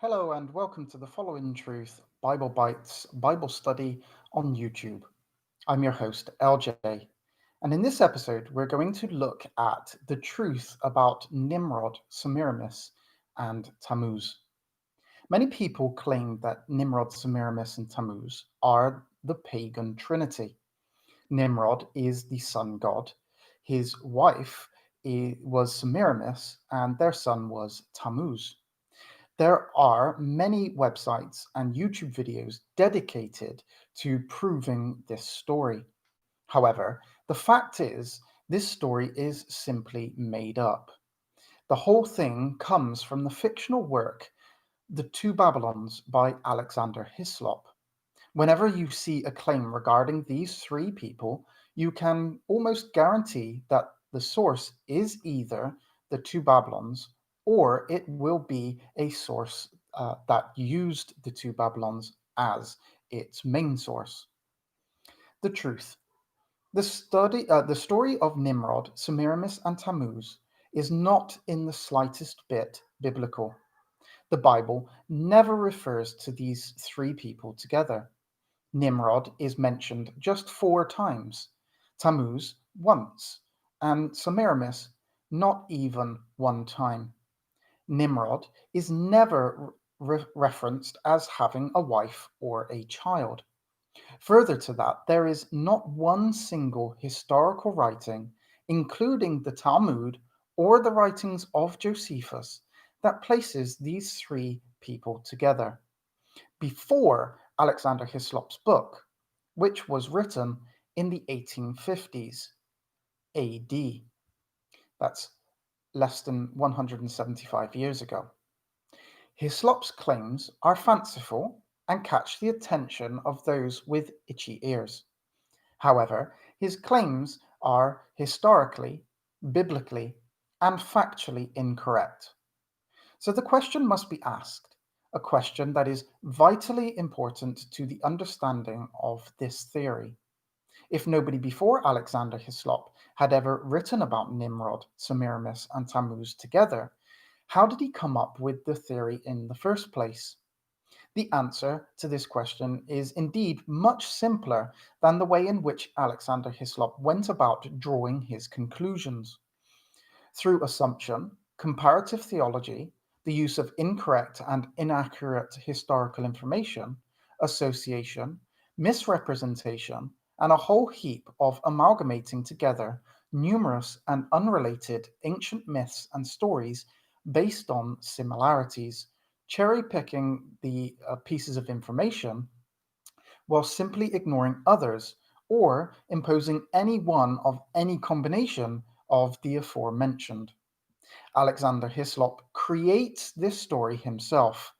Hello and welcome to the Following Truth Bible Bites Bible study on YouTube. I'm your host, LJ, and in this episode, we're going to look at the truth about Nimrod, Semiramis, and Tammuz. Many people claim that Nimrod, Semiramis, and Tammuz are the pagan Trinity. Nimrod is the sun god, his wife was Semiramis, and their son was Tammuz. There are many websites and YouTube videos dedicated to proving this story. However, the fact is, this story is simply made up. The whole thing comes from the fictional work The Two Babylons by Alexander Hislop. Whenever you see a claim regarding these three people, you can almost guarantee that the source is either the two Babylons or it will be a source that used the two Babylons as its main source. The truth. The story of Nimrod, Semiramis, and Tammuz is not in the slightest bit biblical. The Bible never refers to these three people together. Nimrod is mentioned just 4 times, Tammuz once, and Semiramis not even one time. Nimrod is never referenced as having a wife or a child. Further to that, there is not one single historical writing, including the Talmud or the writings of Josephus, that places these three people together before Alexander Hislop's book, which was written in the 1850s AD. That's less than 175 years ago. Hislop's claims are fanciful and catch the attention of those with itchy ears. However, his claims are historically, biblically, and factually incorrect. So the question must be asked, a question that is vitally important to the understanding of this theory. If nobody before Alexander Hislop had ever written about Nimrod, Semiramis, and Tammuz together, how did he come up with the theory in the first place? The answer to this question is indeed much simpler than the way in which Alexander Hislop went about drawing his conclusions. Through assumption, comparative theology, the use of incorrect and inaccurate historical information, association, misrepresentation, and a whole heap of amalgamating together numerous and unrelated ancient myths and stories based on similarities, cherry picking the pieces of information while simply ignoring others or imposing any one of any combination of the aforementioned. Alexander Hislop creates this story himself,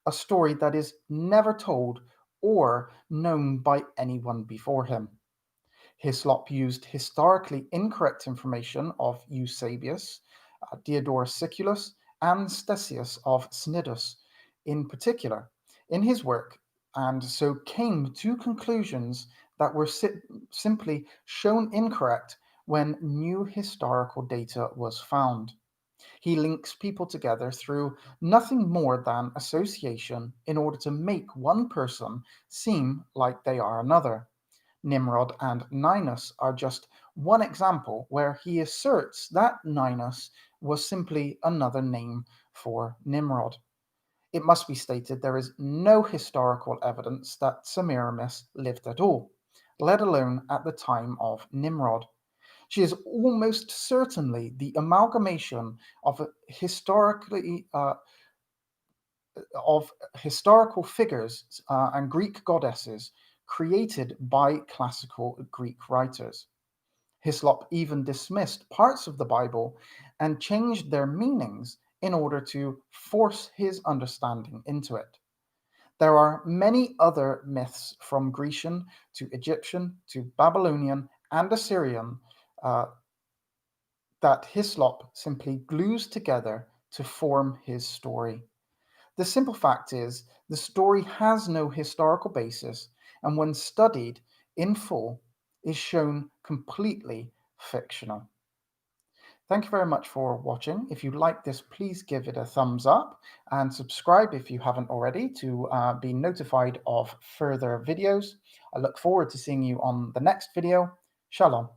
a story that is never told or known by anyone before him. Hislop used historically incorrect information of Eusebius, Diodorus Siculus, and Ctesias of Cnidus in particular in his work, and so came to conclusions that were simply shown incorrect when new historical data was found. He links people together through nothing more than association in order to make one person seem like they are another. Nimrod and Ninus are just one example where he asserts that Ninus was simply another name for Nimrod. It must be stated there is no historical evidence that Semiramis lived at all, let alone at the time of Nimrod. She is almost certainly the amalgamation of of historical figures and Greek goddesses created by classical Greek writers. Hislop even dismissed parts of the Bible and changed their meanings in order to force his understanding into it. There are many other myths from Grecian to Egyptian to Babylonian and Assyrian uh, that Hislop simply glues together to form his story. The simple fact is, the story has no historical basis, and when studied in full, is shown completely fictional. Thank you very much for watching. If you like this, please give it a thumbs up and subscribe if you haven't already to be notified of further videos. I look forward to seeing you on the next video. Shalom.